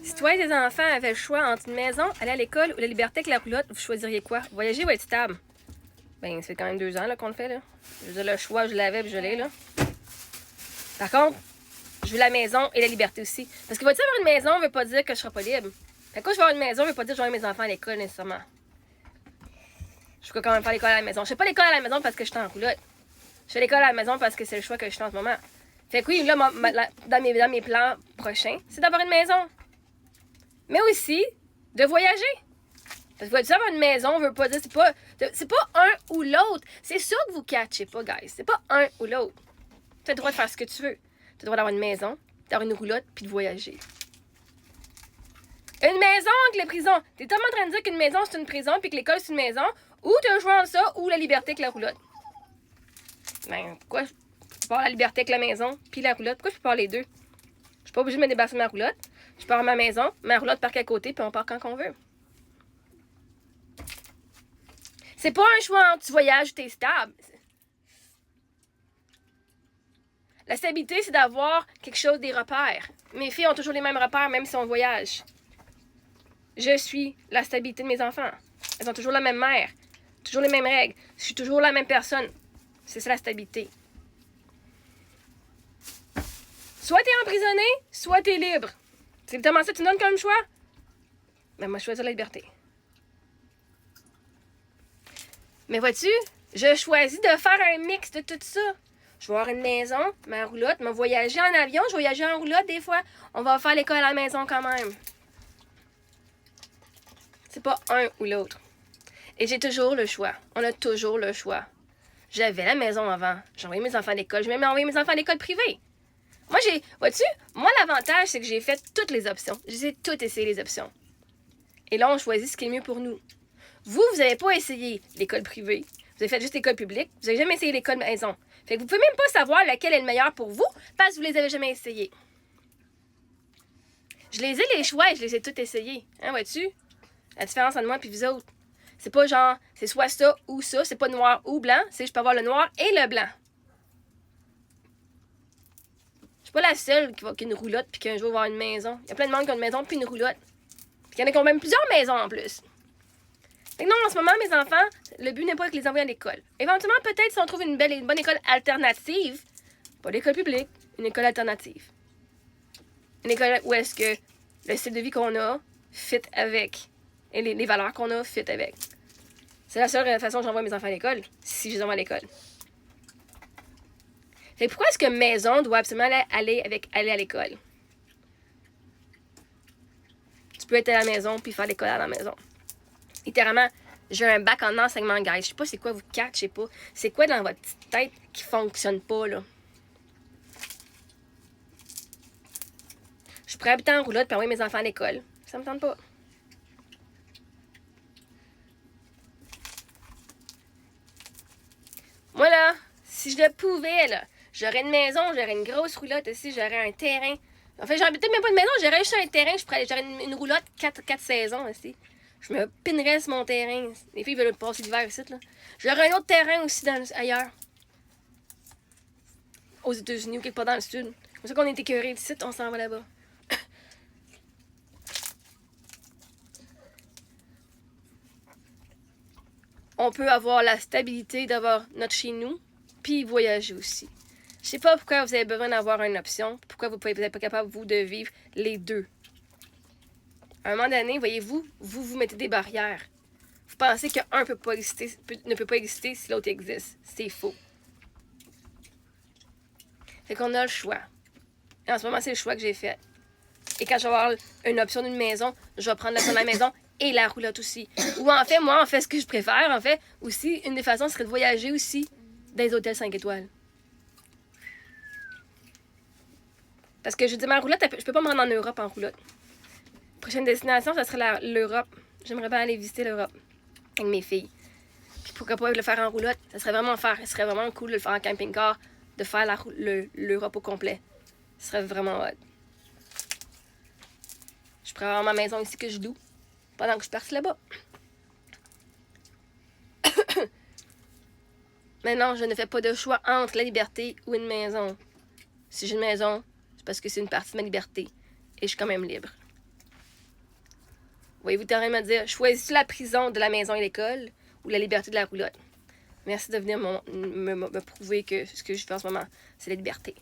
Si toi et tes enfants avaient le choix entre une maison, aller à l'école ou la liberté avec la roulotte, vous choisiriez quoi? Voyager ou être stable? Ben, ça fait quand même 2 ans là, qu'on le fait, là. Je veux dire, le choix, je l'avais puis je l'ai, là. Par contre, je veux la maison et la liberté aussi. Parce que, vas-tu avoir une maison veut pas dire que je serai pas libre. Fait que quand je vais avoir une maison, veut pas dire que j'aurai mes enfants à l'école, nécessairement. Je peux quand même faire l'école à la maison. Je fais pas l'école à la maison parce que je suis en roulotte. Je fais l'école à la maison parce que c'est le choix que je fais en ce moment. Fait que oui, là, dans mes plans prochains, c'est d'avoir une maison. Mais aussi, de voyager. Parce que vois-tu, avoir une maison veut pas dire, c'est pas un ou l'autre. C'est ça que vous catchez pas, guys. C'est pas un ou l'autre. Tu as le droit de faire ce que tu veux. Tu as le droit d'avoir une maison, d'avoir une roulotte, puis de voyager. Une maison avec les prisons. T'es tellement en train de dire qu'une maison c'est une prison, puis que l'école c'est une maison, ou t'as le choix entre ça, ou la liberté avec la roulotte. Ben, pourquoi je pars la liberté avec la maison, puis la roulotte? Pourquoi je peux pas les deux? Je suis pas obligée de me débarrasser de ma roulotte. Je pars à ma maison, ma roulotte parque à côté, puis on part quand on veut. C'est pas un choix entre tu voyages ou t'es stable. La stabilité, c'est d'avoir quelque chose, des repères. Mes filles ont toujours les mêmes repères, même si on voyage. Je suis la stabilité de mes enfants. Elles ont toujours la même mère, toujours les mêmes règles. Je suis toujours la même personne. C'est ça la stabilité. Soit t'es emprisonné, soit t'es libre. C'est exactement ça que tu donnes comme choix. Ben moi, je choisis la liberté. Mais vois-tu, je choisis de faire un mix de tout ça. Je vais avoir une maison, ma roulotte, je vais voyager en avion, je vais voyager en roulotte des fois. On va faire l'école à la maison quand même. C'est pas un ou l'autre. Et j'ai toujours le choix. On a toujours le choix. J'avais la maison avant. J'ai envoyé mes enfants à l'école. J'ai même envoyé mes enfants à l'école privée. Vois-tu, moi l'avantage, c'est que j'ai fait toutes les options. J'ai toutes essayé les options. Et là, on choisit ce qui est mieux pour nous. Vous n'avez pas essayé l'école privée. Vous avez fait juste l'école publique. Vous n'avez jamais essayé l'école maison. Fait que vous pouvez même pas savoir laquelle est le meilleur pour vous parce que vous les avez jamais essayés. Je les ai les choix et je les ai toutes essayés. Hein, vois-tu? La différence entre moi et vous autres. C'est pas genre, c'est soit ça ou ça. C'est pas noir ou blanc. C'est je peux avoir le noir et le blanc. Je suis pas la seule qui a une roulotte puis qu'un jour va avoir une maison. Il y a plein de monde qui a une maison puis une roulotte. Puis il y en a qui ont même plusieurs maisons en plus. Fait que non, en ce moment, mes enfants, le but n'est pas de les envoyer à l'école. Éventuellement, peut-être si on trouve une bonne école alternative, pas l'école publique, une école alternative. Une école où est-ce que le style de vie qu'on a fit avec et les valeurs qu'on a fit avec. C'est la seule façon que j'envoie mes enfants à l'école, si je les envoie à l'école. Fait que pourquoi est-ce que maison doit absolument aller à l'école? Tu peux être à la maison puis faire l'école à la maison. Littéralement, j'ai un bac en enseignement, guys. Je sais pas c'est quoi vous catchez pas. C'est quoi dans votre petite tête qui fonctionne pas, là? Je pourrais habiter en roulotte et envoyer mes enfants à l'école. Ça me tente pas. Moi, là, si je le pouvais, là, j'aurais une maison, j'aurais une grosse roulotte aussi, j'aurais un terrain. En fait, j'aurais peut-être même pas une maison, j'aurais juste un terrain, j'aurais une roulotte 4 saisons aussi. Je me pinerais sur mon terrain. Les filles veulent passer l'hiver ici, là. J'aurais un autre terrain aussi ailleurs. Aux États-Unis ou quelque part dans le sud. C'est pour ça qu'on est écœurés d'ici, on s'en va là-bas. On peut avoir la stabilité d'avoir notre chez nous, puis voyager aussi. Je sais pas pourquoi vous avez besoin d'avoir une option, pourquoi vous n'êtes pas capable, vous, de vivre les deux. À un moment donné, voyez-vous, vous mettez des barrières. Vous pensez qu'un ne peut pas exister si l'autre existe. C'est faux. Fait qu'on a le choix. Et en ce moment, c'est le choix que j'ai fait. Et quand je vais avoir une option d'une maison, je vais prendre l'option de la maison et la roulotte aussi. Ou en fait, moi, ce que je préfère, en fait, aussi, une des façons serait de voyager aussi dans les hôtels 5 étoiles. Parce que je dis, ma roulotte, je peux pas me rendre en Europe en roulotte. Prochaine destination, ça serait l'Europe. J'aimerais bien aller visiter l'Europe avec mes filles. Puis pourquoi pas le faire en roulotte? Ça serait vraiment cool de le faire en camping-car, de faire l'Europe au complet. Ce serait vraiment hot. Je pourrais avoir ma maison ici que je loue pendant que je perce là-bas. Mais non, je ne fais pas de choix entre la liberté ou une maison. Si j'ai une maison, c'est parce que c'est une partie de ma liberté. Et je suis quand même libre. Voyez-vous, t'es en train de me dire, choisis-tu la prison de la maison et l'école ou la liberté de la roulotte? Merci de venir me prouver que ce que je fais en ce moment, c'est la liberté.